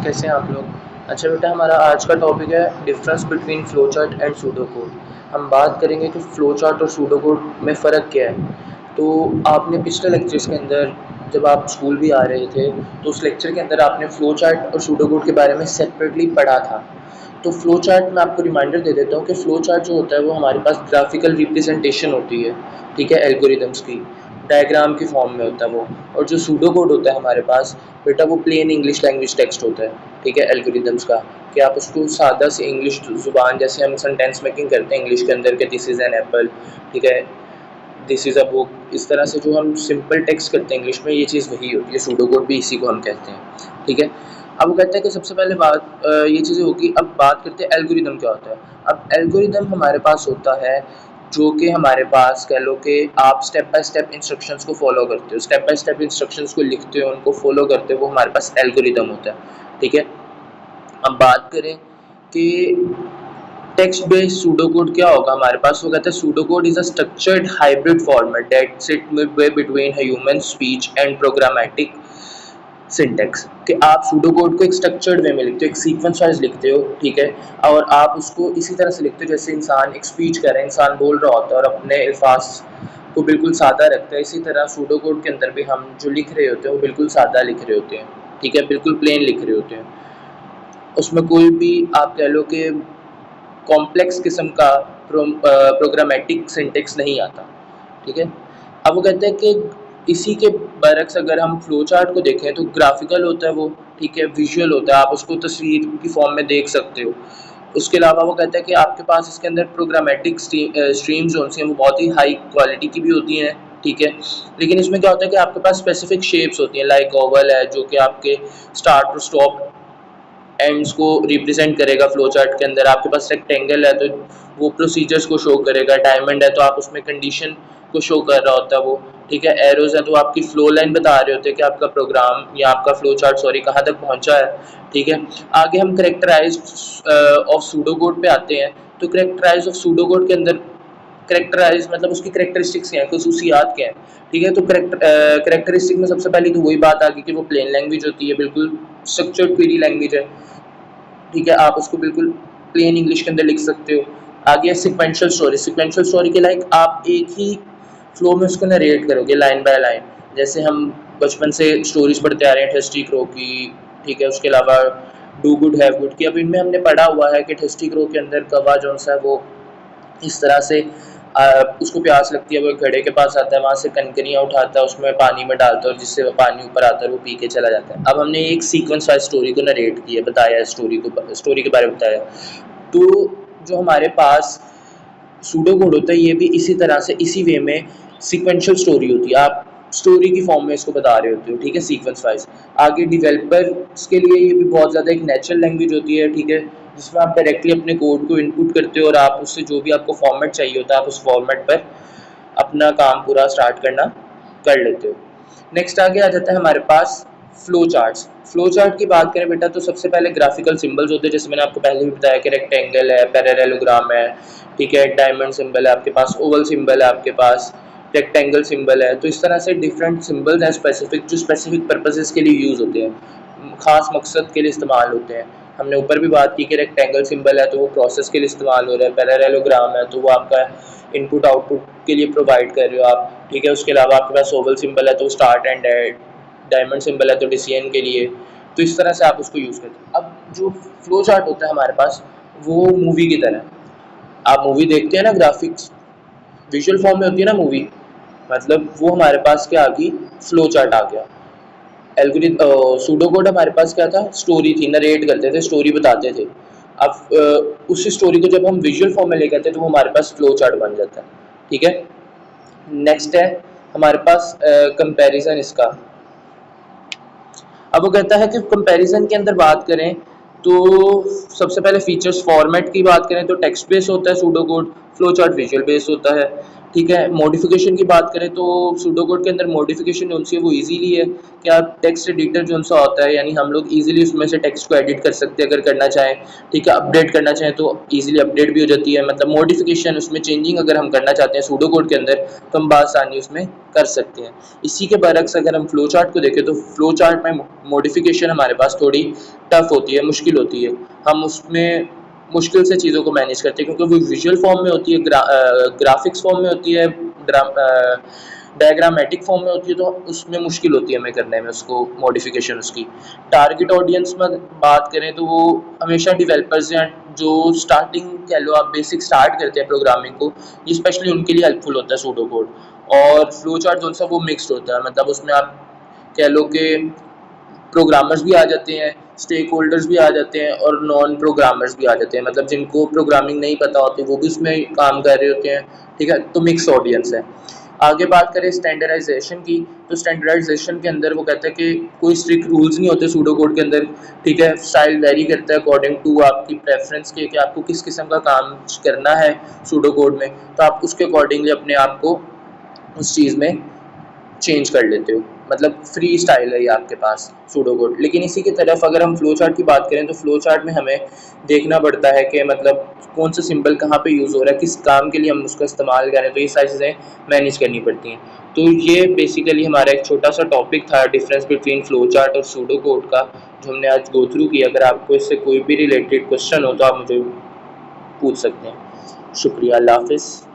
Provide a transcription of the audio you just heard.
कैसे हैं आप लोग? अच्छा बेटा, हमारा आज का टॉपिक है difference between flow chart and pseudo code. हम बात करेंगे कि फ्लो चार्ट और सूडो कोड में फ़र्क क्या है। तो आपने पिछले लेक्चर्स के अंदर, जब आप स्कूल भी आ रहे थे, तो उस लेक्चर के अंदर आपने फ्लो चार्ट और सूडो कोड के बारे में सेपरेटली पढ़ा था। तो फ्लो चार्ट मैं आपको रिमाइंडर दे देता हूँ कि फ्लो चार्ट जो होता है वो हमारे पास ग्राफिकल रिप्रेजेंटेशन होती है, ठीक है, एल्गोरिदम्स की डायग्राम की फॉर्म में होता है वो। और जो सूडो कोड होता है हमारे पास बेटा, वो प्लेन इंग्लिश लैंग्वेज टेक्स्ट होता है, ठीक है, एल्गोरिदम्स का। कि आप उसको सादा से इंग्लिश ज़ुबान, जैसे हम सेंटेंस मेकिंग करते हैं इंग्लिश के अंदर के दिस इज़ एन एप्पल, ठीक है, दिस इज़ अ बुक, इस तरह से जो हम सिंपल टेक्स्ट करते हैं इंग्लिश में, ये चीज़ वही होती है। सूडो कोड भी इसी को हम कहते हैं, ठीक है। अब वो कहते हैं कि सबसे पहले बात ये चीज़ें होगी। अब बात करते हैं एल्गोरिदम क्या होता है। अब एल्गोरिदम हमारे पास होता है जो कि हमारे पास कह लो कि आप स्टेप बाय स्टेप इंस्ट्रक्शंस को फॉलो करते हो, स्टेप बाय स्टेप इंस्ट्रक्शंस को लिखते हो, उनको फॉलो करते हो, वो हमारे पास एल्गोरिदम होता है, ठीक है। अब बात करें कि टेक्स्ट बेस्ड सूडोकोड क्या होगा हमारे पास, वो कहते हैं pseudocode is a structured hybrid format that sit midway between human speech and programmatic syntax. कि आप सूडोकोड को एक स्ट्रक्चर्ड वे में लिखते हो, एक सीक्वेंस वाइज लिखते हो, ठीक है। और आप उसको इसी तरह से लिखते हो जैसे इंसान एक स्पीच कर रहा है, इंसान बोल रहा होता है और अपने अल्फाज को बिल्कुल सादा रखता है। इसी तरह सूडोकोड के अंदर भी हम जो लिख रहे होते हैं वो बिल्कुल सादा लिख रहे होते हैं, ठीक है, बिल्कुल प्लेन लिख रहे होते हैं। उसमें कोई भी आप कह लो कि कॉम्प्लेक्स किस्म का प्रोग्रामेटिक सिंटेक्स नहीं आता, ठीक है। अब वो कहते हैं कि इसी के बरक्स अगर हम फ्लो चार्ट को देखें तो ग्राफिकल होता है वो, ठीक है, विजुअल होता है, आप उसको तस्वीर की फॉर्म में देख सकते हो। उसके अलावा वो कहता है कि आपके पास इसके अंदर प्रोग्रामेटिक स्ट्रीम्स जो हैं वो बहुत ही हाई क्वालिटी की भी होती हैं, ठीक है। लेकिन इसमें क्या होता है कि आपके पास स्पेसिफिक शेप्स होती हैं, लाइक ओवल है जो कि आपके स्टार्ट और स्टॉप एंड्स को रिप्रेजेंट करेगा। फ्लो चार्ट के अंदर आपके पास रेक्टेंगल है तो वो प्रोसीजर्स को शो करेगा, डायमंड है तो आप उसमें कंडीशन को शो कर रहा होता है वो, ठीक है, एरोज है तो आपकी फ्लो लाइन बता रहे होते हैं कि आपका प्रोग्राम या आपका फ्लो चार्ट सॉरी कहाँ तक पहुँचा है, ठीक है। आगे हम करेक्टराइज ऑफ सूडो कोड पे आते हैं। तो करेक्टराइज ऑफ सूडो कोड के अंदर करेक्टराइज मतलब उसकी करेक्टरिस्टिक्स क्या हैं, खसूसियात क्या हैं, ठीक है। तो करेक्टरिस्टिक में सबसे पहली तो वही बात आ गई कि वो प्लेन लैंग्वेज होती है, बिल्कुल स्ट्रक्चर्ड क्वेरी लैंग्वेज है, ठीक है, आप उसको बिल्कुल प्लेन इंग्लिश के अंदर लिख सकते हो। आगे सिक्वेंशियल स्टोरी, सिक्वेंशियल स्टोरी के लाइक आप एक ही फ्लो में उसको नरेट करोगे लाइन बाय लाइन, जैसे हम बचपन से स्टोरीज पढ़ते आ रहे हैं टेस्टी क्रो की, ठीक है। उसके अलावा डू गुड हैव गुड की, अब इनमें हमने पढ़ा हुआ है कि टेस्टी क्रो के अंदर कौवा जो सा है वो इस तरह से उसको प्यास लगती है, वो घड़े के पास आता है, वहाँ से कनकरियाँ उठाता है, उसमें पानी में डालता है और जिससे वो पानी ऊपर आता है वो पी के चला जाता है। अब हमने एक सीक्वेंस वाइज स्टोरी को नरेट किया, बताया स्टोरी के बारे में बताया। तो जो हमारे पास सूडो कोड होता है ये भी इसी तरह से इसी वे में सीक्वेंशियल स्टोरी होती है, आप स्टोरी की फॉर्म में इसको बता रहे होते हो, ठीक है, सीक्वेंस वाइज। आगे डिवेलपर्स के लिए ये भी बहुत ज़्यादा एक नेचुरल लैंग्वेज होती है, ठीक है, जिसमें आप डायरेक्टली अपने कोड को इनपुट करते हो और आप उससे जो भी आपको फॉर्मेट चाहिए होता है आप उस फॉर्मेट पर अपना काम पूरा स्टार्ट करना कर लेते हो। नेक्स्ट आगे आ जाता है हमारे पास फ्लो चार्ट्स। फ्लो चार्ट की बात करें बेटा तो सबसे पहले ग्राफिकल सिंबल्स होते हैं, जैसे मैंने आपको पहले भी बताया कि रेक्टेंगल है, पैरेललोग्राम है, ठीक है, डायमंड सिंबल है आपके पास, ओवल सिंबल है आपके पास, रेक्टेंगल सिंबल है। तो इस तरह से डिफरेंट सिंबल्स हैं स्पेसिफिक, जो स्पेसिफिक पर्पसेस के लिए यूज़ होते हैं, ख़ास मकसद के लिए इस्तेमाल होते हैं। हमने ऊपर भी बात की कि रेक्टेंगल सिंबल है तो वो प्रोसेस के लिए इस्तेमाल हो रहा है, पैरेललोग्राम है तो वो आपका इनपुट आउटपुट के लिए प्रोवाइड कर रहे हो आप, ठीक है। उसके अलावा आपके पास ओवल सिंबल है तो start and and, diamond symbol है तो डिसीजन के लिए। तो इस तरह से आप उसको यूज़ करते हैं। अब जो फ्लो चार्ट होता है हमारे पास वो मूवी की तरह, आप मूवी देखते हैं ना, ग्राफिक्स विजुअल फॉर्म में होती है ना मूवी, मतलब वो हमारे पास क्या आ गई, फ्लो चार्ट आ गया। एल्गोरिथम सूडो कोड हमारे पास क्या था, स्टोरी थी, नरेट करते थे, स्टोरी बताते थे। अब उस स्टोरी को जब हम विजुअल फॉर्म में लेके आते हैं तो वो हमारे पास फ्लो चार्ट बन जाता है, ठीक है। नेक्स्ट है हमारे पास कंपैरिजन इसका। अब वो कहता है कि कंपैरिजन के अंदर बात करें तो सबसे पहले फीचर्स फॉर्मेट की बात करें तो टेक्स्ट बेस होता है pseudo code, flow chart visual base होता है, ठीक है। मॉडिफिकेशन की बात करें तो सूडो कोड के अंदर मॉडिफिकेशन जो सी है वो इजीली है कि आप टेक्स्ट एडिटर जो सा होता है, यानी हम लोग इजीली उसमें से टेक्स्ट को एडिट कर सकते हैं अगर करना चाहें। ठीक है, अपडेट करना चाहें तो इजीली अपडेट भी हो जाती है। मतलब मॉडिफिकेशन उसमें चेंजिंग अगर हम करना चाहते हैं सूडो कोड के अंदर तो हम बासानी उसमें कर सकते हैं। इसी के बरक्स अगर हम फ्लो चार्ट को देखें तो फ्लो चार्ट में मॉडिफिकेशन हमारे पास थोड़ी टफ होती है, मुश्किल होती है। हम उसमें मुश्किल से चीज़ों को मैनेज करते हैं क्योंकि वो विजुअल फॉर्म में होती है, ग्राफिक्स फॉर्म में होती है, डायग्रामेटिक फॉर्म में होती है, तो उसमें मुश्किल होती है हमें करने में उसको मॉडिफिकेशन उसकी। टारगेट ऑडियंस में बात करें तो वो हमेशा डेवलपर्स हैं जो स्टार्टिंग कह लो आप बेसिक स्टार्ट करते हैं प्रोग्रामिंग को, ये स्पेशली उनके लिए हेल्पफुल होता है सूडो कोड। और फ्लो चार्ट जो सा वो मिक्सड होता है, मतलब उसमें आप कह लो कि प्रोग्रामर्स भी आ जाते हैं, स्टेक होल्डर्स भी आ जाते हैं और नॉन प्रोग्रामर्स भी आ जाते हैं, मतलब जिनको प्रोग्रामिंग नहीं पता होती वो भी उसमें काम कर रहे होते हैं। ठीक है, तो मिक्स ऑडियंस है। आगे बात करें स्टैंडर्डाइजेशन की, तो स्टैंडर्डाइजेशन के अंदर वो कहता है कि कोई स्ट्रिक्ट रूल्स नहीं होते सूडो कोड के अंदर। ठीक है, स्टाइल वेरी करता है अकॉर्डिंग टू आपकी प्रेफरेंस के कि आपको किस किस्म का काम करना है सूडो कोड में, तो आप उसके अकॉर्डिंगली अपने आप को उस चीज़ में चेंज कर लेते हो। मतलब फ्री स्टाइल है ये आपके पास सूडो कोड। लेकिन इसी की तरफ अगर हम फ्लो चार्ट की बात करें तो फ्लो चार्ट में हमें देखना पड़ता है कि मतलब कौन सा सिंबल कहाँ पे यूज़ हो रहा है, किस काम के लिए हम उसका इस्तेमाल करें, तो ये सारी चीज़ें मैनेज करनी पड़ती हैं। तो ये बेसिकली हमारा एक छोटा सा टॉपिक था डिफरेंस बिटवीन फ्लो चार्ट और सूडो कोड का, जो हमने आज गो थ्रू किया। अगर आपको इससे कोई भी रिलेटेड क्वेश्चन हो तो आप मुझे पूछ सकते हैं। शुक्रिया, अल्लाह हाफिज़।